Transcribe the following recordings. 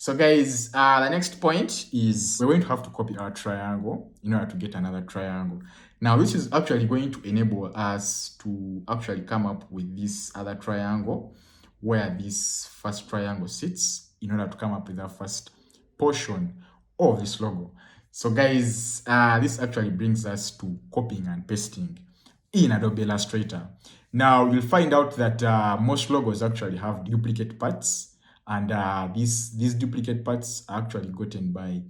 So guys, the next point is we're going to have to copy our triangle in order to get another triangle. Now, this is actually going to enable us to actually come up with this other triangle where this first triangle sits in order to come up with the first portion of this logo. So guys, this actually brings us to copying and pasting in Adobe Illustrator. Now, you'll find out that most logos actually have duplicate parts, and these duplicate parts are actually gotten by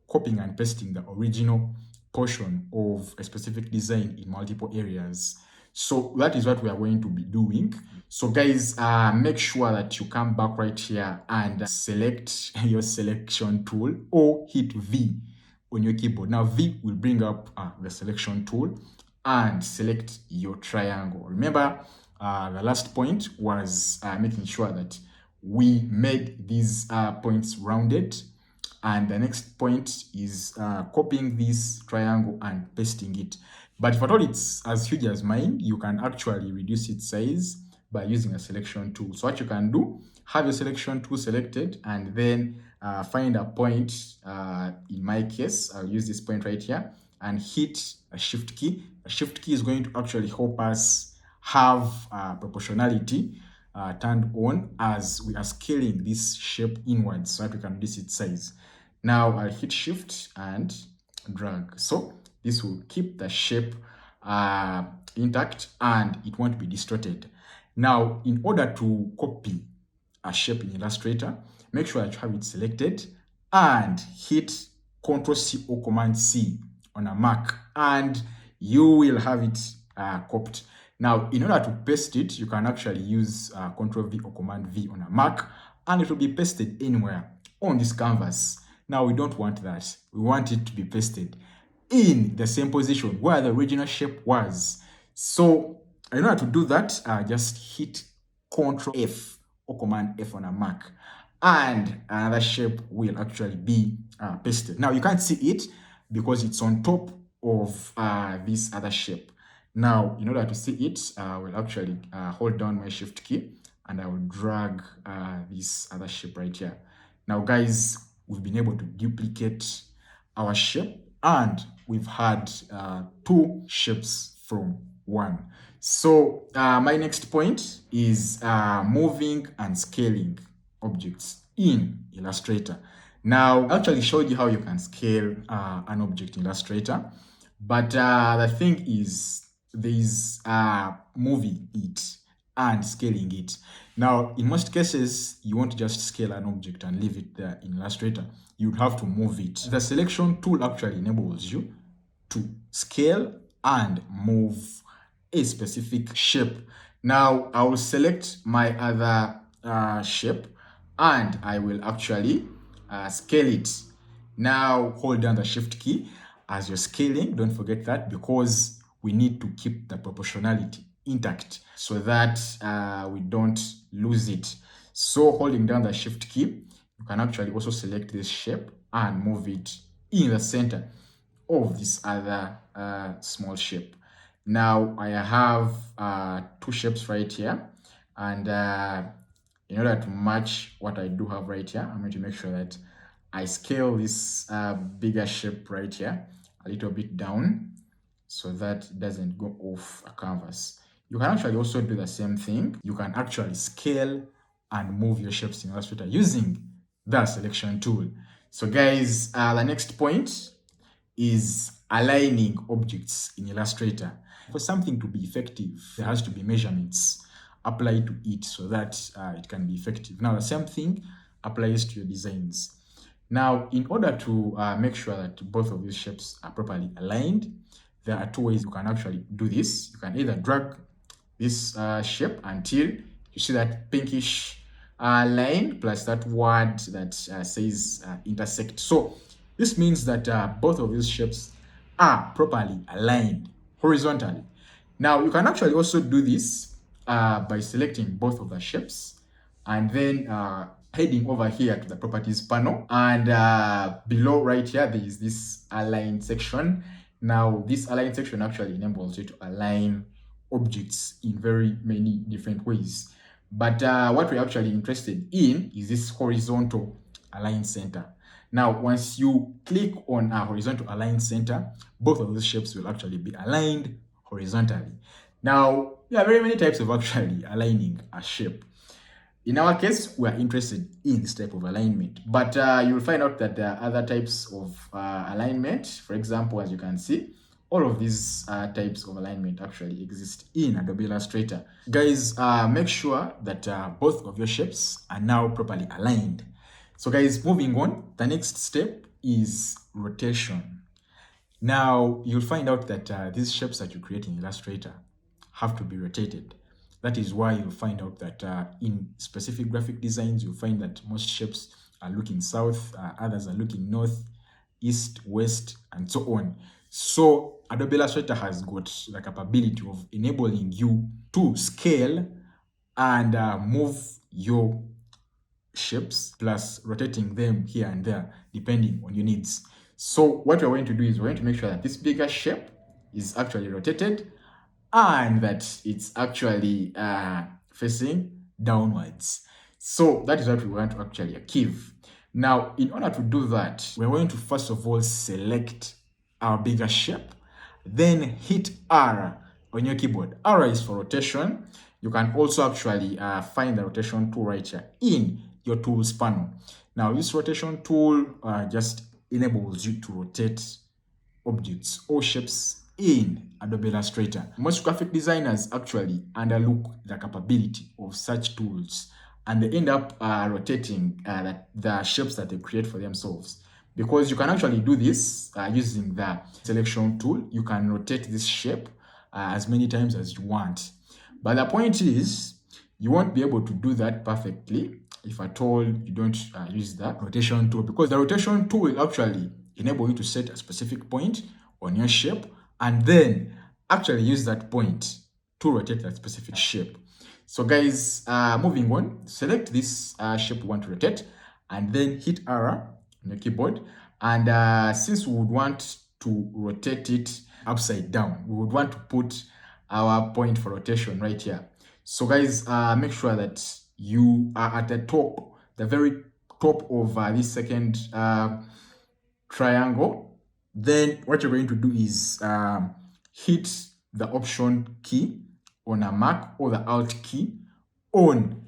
copying and pasting the original portion of a specific design in multiple areas. So that is what we are going to be doing. So guys, make sure that you come back right here and select your selection tool or hit V on your keyboard. Now V will bring up the selection tool and select your triangle. Remember, the last point was making sure that we made these points rounded, and the next point is copying this triangle and pasting it. But if at all it's as huge as mine, you can actually reduce its size by using a selection tool. So what you can do, have your selection tool selected and then find a point. In my case, I'll use this point right here and hit a shift key. A shift key is going to actually help us have proportionality turned on as we are scaling this shape inwards so that we can reduce its size. Now I'll hit shift and drag. So this will keep the shape intact and it won't be distorted. Now, in order to copy a shape in Illustrator, make sure that you have it selected and hit Ctrl+C or Command+C on a Mac and you will have it copied. Now, in order to paste it, you can actually use Ctrl+V or Command+V on a Mac and it will be pasted anywhere on this canvas. Now, we don't want that. We want it to be pasted in the same position where the original shape was. So, in order to do that, just hit Ctrl+F or Command+F on a Mac and another shape will actually be pasted. Now, you can't see it because it's on top of this other shape. Now, in order to see it, I will actually hold down my shift key and I will drag this other shape right here. Now, guys, we've been able to duplicate our shape and we've had two shapes from one. So my next point is moving and scaling objects in Illustrator. Now, I actually showed you how you can scale an object in Illustrator, but the thing is there's moving it and scaling it. Now, in most cases, you won't just scale an object and leave it there in Illustrator. You'd have to move it. The selection tool actually enables you to scale and move a specific shape. Now, I will select my other shape and I will actually scale it. Now, hold down the shift key as you're scaling. Don't forget that because we need to keep the proportionality intact so that we don't lose it. So holding down the shift key, you can actually also select this shape and move it in the center of this other small shape. Now I have two shapes right here, and in order to match what I do have right here, I'm going to make sure that I scale this bigger shape right here a little bit down so that it doesn't go off a canvas. You can actually also do the same thing. You can actually scale and move your shapes in Illustrator using the selection tool. So guys, the next point is aligning objects in Illustrator. For something to be effective, there has to be measurements applied to it so that it can be effective. Now, the same thing applies to your designs. Now, in order to make sure that both of these shapes are properly aligned, there are two ways you can actually do this. You can either drag this shape until you see that pinkish line plus that word that says intersect. So this means that both of these shapes are properly aligned horizontally. Now you can actually also do this by selecting both of the shapes and then heading over here to the properties panel, and below right here there is this align section. Now this align section actually enables you to align objects in very many different ways, but what we're actually interested in is this horizontal align center. Now, once you click on a horizontal align center, both of those shapes will actually be aligned horizontally. Now, there are very many types of actually aligning a shape. In our case, we are interested in this type of alignment, but you'll find out that there are other types of alignment. For example, as you can see, all of these types of alignment actually exist in Adobe Illustrator. Guys, make sure that both of your shapes are now properly aligned. So guys, moving on, the next step is rotation. Now, you'll find out that these shapes that you create in Illustrator have to be rotated. That is why you'll find out that in specific graphic designs, you'll find that most shapes are looking south, others are looking north, east, west, and so on. So Adobe Illustrator has got the capability of enabling you to scale and move your shapes plus rotating them here and there depending on your needs. So what we're going to do is we're going to make sure that this bigger shape is actually rotated and that it's actually facing downwards. So that is what we want to actually achieve. Now, in order to do that, we're going to first of all select our bigger shape, then hit R on your keyboard. R is for rotation. You can also actually find the rotation tool right here in your tools panel. Now, this rotation tool just enables you to rotate objects or shapes in Adobe Illustrator. Most graphic designers actually underlook the capability of such tools and they end up rotating the shapes that they create for themselves. Because you can actually do this using the selection tool. You can rotate this shape as many times as you want. But the point is, you won't be able to do that perfectly if at all you don't use the rotation tool, because the rotation tool will actually enable you to set a specific point on your shape and then actually use that point to rotate that specific shape. So guys, moving on, select this shape you want to rotate and then hit R on your keyboard. And since we would want to rotate it upside down, we would want to put our point for rotation right here. So guys, make sure that you are at the top, the very top of this second triangle. Then what you're going to do is hit the Option key on a Mac or the Alt key on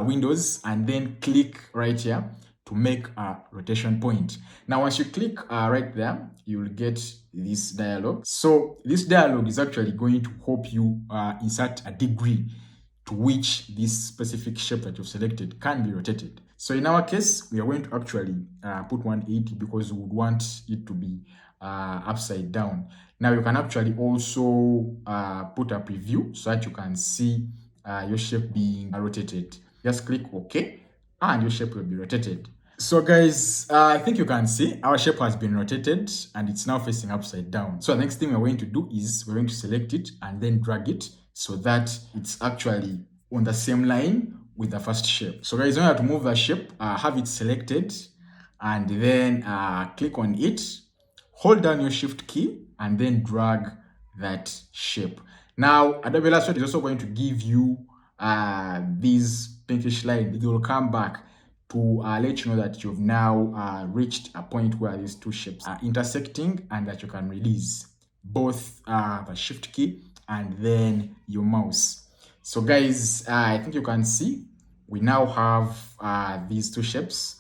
Windows and then click right here to make a rotation point. Now, once you click right there, you will get this dialog. So this dialog is actually going to help you insert a degree to which this specific shape that you've selected can be rotated. So in our case, we are going to actually put 180 because we would want it to be upside down. Now you can actually also put a preview so that you can see your shape being rotated. Just click OK and your shape will be rotated. So guys, I think you can see our shape has been rotated and it's now facing upside down. So the next thing we're going to do is we're going to select it and then drag it so that it's actually on the same line with the first shape. So guys, in order to move the shape, have it selected and then click on it, hold down your Shift key and then drag that shape. Now, Adobe Illustrator is also going to give you these pinkish lines. They will come back to let you know that you've now reached a point where these two shapes are intersecting and that you can release both the Shift key and then your mouse. So guys, I think you can see we now have these two shapes